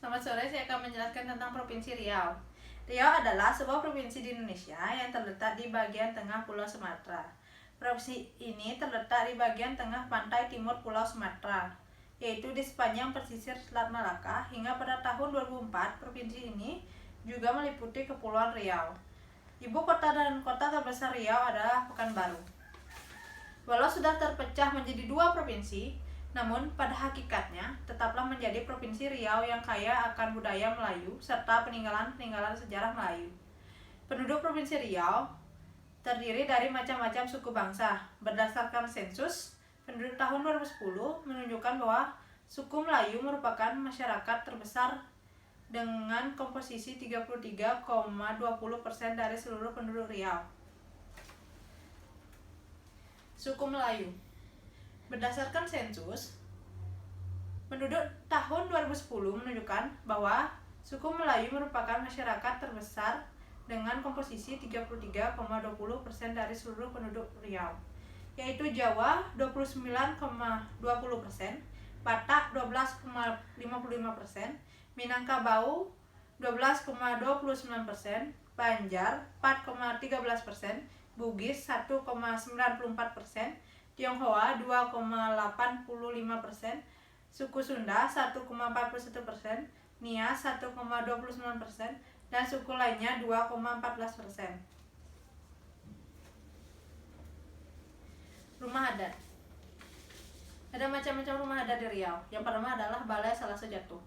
Selamat sore, saya akan menjelaskan tentang Provinsi Riau. Riau adalah sebuah provinsi di Indonesia yang terletak di bagian tengah Pulau Sumatera. Provinsi ini terletak di bagian tengah pantai timur Pulau Sumatera, yaitu di sepanjang pesisir Selat Malaka. Hingga pada tahun 2004, provinsi ini juga meliputi Kepulauan Riau. Ibu kota dan kota terbesar Riau adalah Pekanbaru. Walau sudah terpecah menjadi dua provinsi, namun pada hakikatnya tetaplah menjadi Provinsi Riau yang kaya akan budaya Melayu serta peninggalan-peninggalan sejarah Melayu. Penduduk Provinsi Riau terdiri dari macam-macam suku bangsa. Berdasarkan sensus penduduk tahun 2010 menunjukkan bahwa suku Melayu merupakan masyarakat terbesar dengan komposisi 33,20% dari seluruh penduduk Riau. Suku Melayu. Berdasarkan sensus penduduk tahun 2010 menunjukkan bahwa suku Melayu merupakan masyarakat terbesar dengan komposisi 33,20% dari seluruh penduduk Riau, yaitu Jawa 29,20%, Batak 12,55%, Minangkabau 12,29%, Banjar 4,13%, Bugis 1,94%, Tionghoa 2,85%, suku Sunda 1,41%, Nias 1,29%, dan suku lainnya 2,14%. Rumah adat. Ada macam-macam rumah adat di Riau. Yang pertama adalah Balai Salase Jatuh.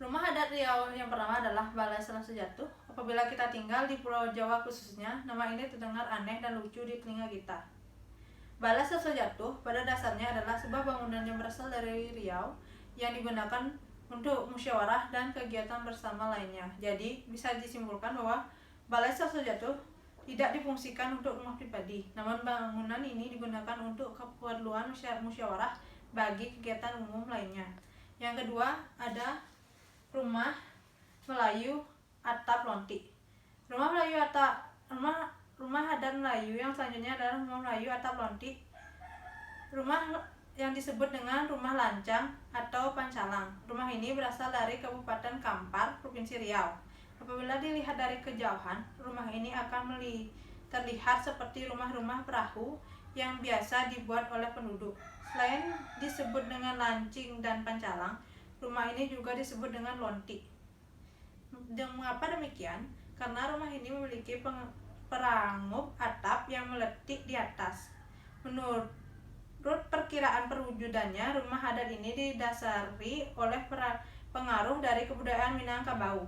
Rumah adat Riau yang pertama adalah Balai Salase Jatuh. Apabila kita tinggal di Pulau Jawa khususnya, nama ini terdengar aneh dan lucu di telinga kita. Balai Salase Jatuh pada dasarnya adalah sebuah bangunan yang berasal dari Riau yang digunakan untuk musyawarah dan kegiatan bersama lainnya. Jadi bisa disimpulkan bahwa Balai Salase Jatuh tidak difungsikan untuk rumah pribadi, namun bangunan ini digunakan untuk keperluan musyawarah bagi kegiatan umum lainnya. Yang kedua ada Rumah Melayu Atap Lonti. Rumah adat Melayu yang selanjutnya adalah Rumah Melayu Atap Lonti. Rumah yang disebut dengan Rumah Lancang atau Pancalang. Rumah ini berasal dari Kabupaten Kampar, Provinsi Riau. Apabila dilihat dari kejauhan, rumah ini akan terlihat seperti rumah-rumah perahu yang biasa dibuat oleh penduduk. Selain disebut dengan lancing dan pancalang, rumah ini juga disebut dengan lonti. Dan mengapa demikian? Karena rumah ini memiliki perangup atap yang meletik di atas. Menurut perkiraan perwujudannya, rumah adat ini didasari oleh pengaruh dari kebudayaan Minangkabau.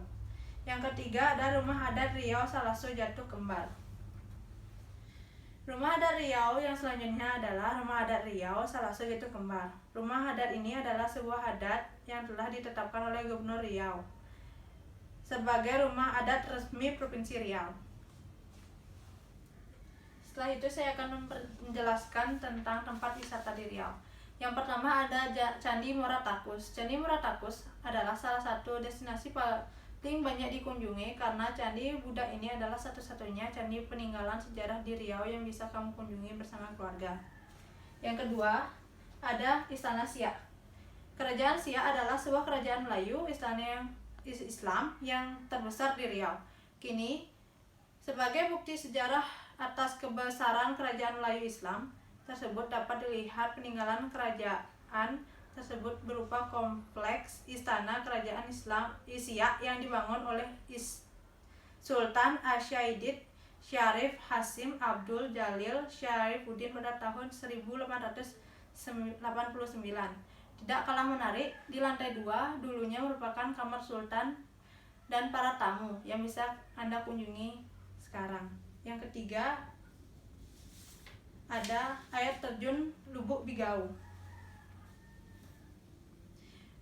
Yang ketiga ada Rumah Adat Riau Salase Jatuh Kembar. Rumah adat Riau yang selanjutnya adalah Rumah Adat Riau Salase Jatuh Kembar. Rumah adat ini adalah sebuah adat yang telah ditetapkan oleh Gubernur Riau sebagai rumah adat resmi Provinsi Riau. Setelah itu saya akan menjelaskan tentang tempat wisata di Riau. Yang pertama ada Candi Muara Takus. Candi Muara Takus adalah salah satu destinasi paling banyak dikunjungi karena Candi Buddha ini adalah satu-satunya candi peninggalan sejarah di Riau yang bisa kamu kunjungi bersama keluarga. Yang kedua ada Istana Siak. Kerajaan Siak adalah sebuah kerajaan Melayu Islam yang terbesar di Riau. Kini sebagai bukti sejarah atas kebesaran kerajaan Melayu Islam tersebut dapat dilihat peninggalan kerajaan tersebut berupa kompleks istana kerajaan Islam Siak yang dibangun oleh Sultan Asyaidid Syarif Hasim Abdul Jalil Syarifuddin pada tahun 1889. Tidak kalah menarik, di lantai 2 dulunya merupakan kamar sultan dan para tamu yang bisa Anda kunjungi sekarang. Yang ketiga ada air terjun Lubuk Bigau.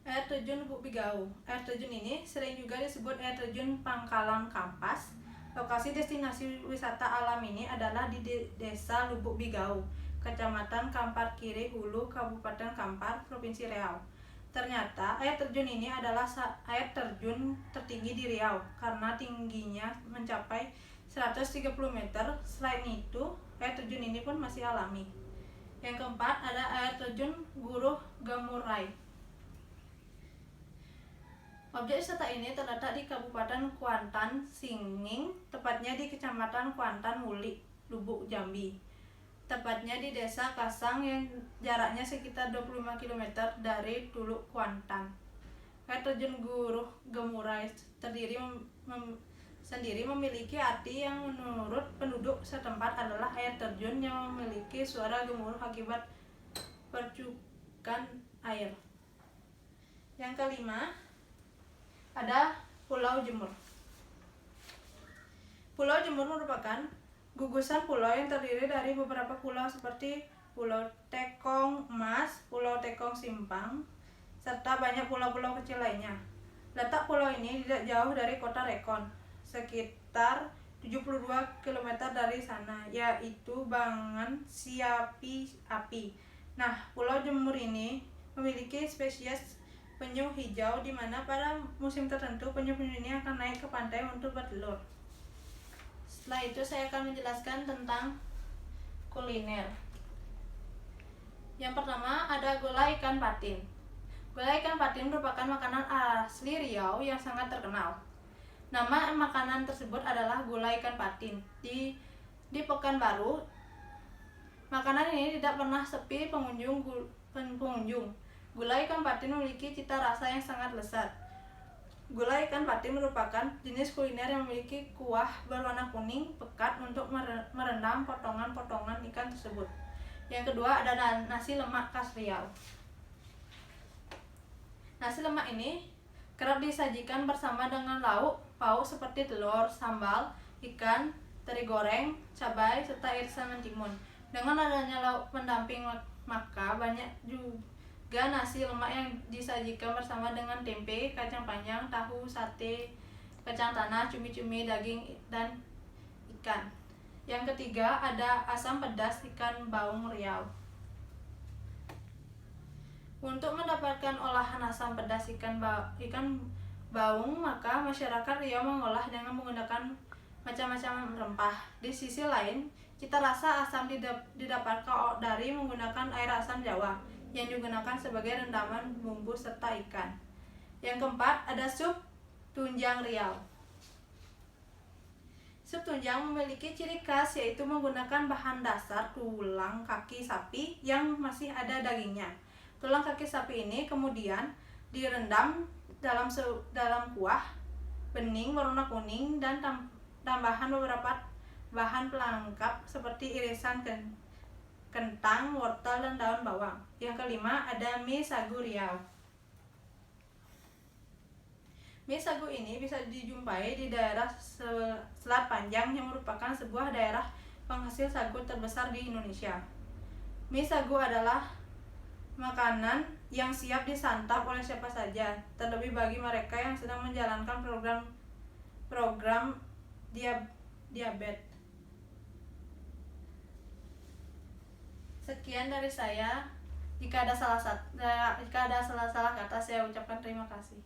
Air terjun Lubuk Bigau. Air terjun ini sering juga disebut air terjun Pangkalan Kampas. Lokasi destinasi wisata alam ini adalah di Desa Lubuk Bigau, Kecamatan Kampar Kiri Hulu, Kabupaten Kampar, Provinsi Riau. Ternyata air terjun ini adalah air terjun tertinggi di Riau karena tingginya mencapai 130 meter. Selain itu, air terjun ini pun masih alami. Yang keempat ada air terjun Guruh Gamurai. Objek wisata ini terletak di Kabupaten Kuantan, Singing, tepatnya di Kecamatan Kuantan, Wuli, Lubuk, Jambi. Tepatnya di Desa Kasang yang jaraknya sekitar 25 km dari Tuluk, Kuantan. Air terjun Guruh Gemurai sendiri memiliki arti yang menurut penduduk setempat adalah air terjun yang memiliki suara gemuruh akibat percikan air. Yang kelima, ada Pulau Jemur. Pulau Jemur merupakan gugusan pulau yang terdiri dari beberapa pulau seperti Pulau Tekong Emas, Pulau Tekong Simpang, serta banyak pulau-pulau kecil lainnya. Letak pulau ini tidak jauh dari kota Rekon, sekitar 72 km dari sana, yaitu Bangan Siapi Api. Nah, Pulau Jemur ini memiliki spesies penyu hijau di mana pada musim tertentu penyu-penyu ini akan naik ke pantai untuk bertelur. Setelah itu saya akan menjelaskan tentang kuliner. Yang pertama ada gulai ikan patin. Gulai ikan patin merupakan makanan asli Riau yang sangat terkenal. Nama makanan tersebut adalah gulai ikan patin. Di Pekanbaru, makanan ini tidak pernah sepi pengunjung. Gulai ikan patin memiliki cita rasa yang sangat lezat. Gulai ikan patin merupakan jenis kuliner yang memiliki kuah berwarna kuning pekat untuk merendam potongan-potongan ikan tersebut. Yang kedua ada nasi lemak khas Riau. Nasi lemak ini kerap disajikan bersama dengan lauk pauk seperti telur, sambal, ikan, teri goreng, cabai, serta irisan mentimun. Dengan adanya lauk pendamping, maka banyak juga nasi lemak yang disajikan bersama dengan tempe, kacang panjang, tahu, sate, kacang tanah, cumi-cumi, daging, dan ikan. Yang ketiga ada asam pedas ikan baung Riau. Untuk mendapatkan olahan asam pedas ikan baung, maka masyarakat Riau mengolah dengan menggunakan macam-macam rempah. Di sisi lain, cita rasa asam didapatkan dari menggunakan air asam Jawa yang digunakan sebagai rendaman bumbu serta ikan. Yang keempat ada sup tunjang Riau. Sup tunjang memiliki ciri khas yaitu menggunakan bahan dasar tulang kaki sapi yang masih ada dagingnya. Tulang kaki sapi ini kemudian direndam dalam kuah bening berwarna kuning dan tambahan beberapa bahan pelengkap seperti irisan kentang, wortel, dan daun bawang. Yang kelima ada mie sagu Riau. Mie sagu ini bisa dijumpai di daerah Selat Panjang yang merupakan sebuah daerah penghasil sagu terbesar di Indonesia. Mie sagu adalah makanan yang siap disantap oleh siapa saja, terlebih bagi mereka yang sedang menjalankan program diabetes. Sekian dari saya. Jika ada salah kata, saya ucapkan terima kasih.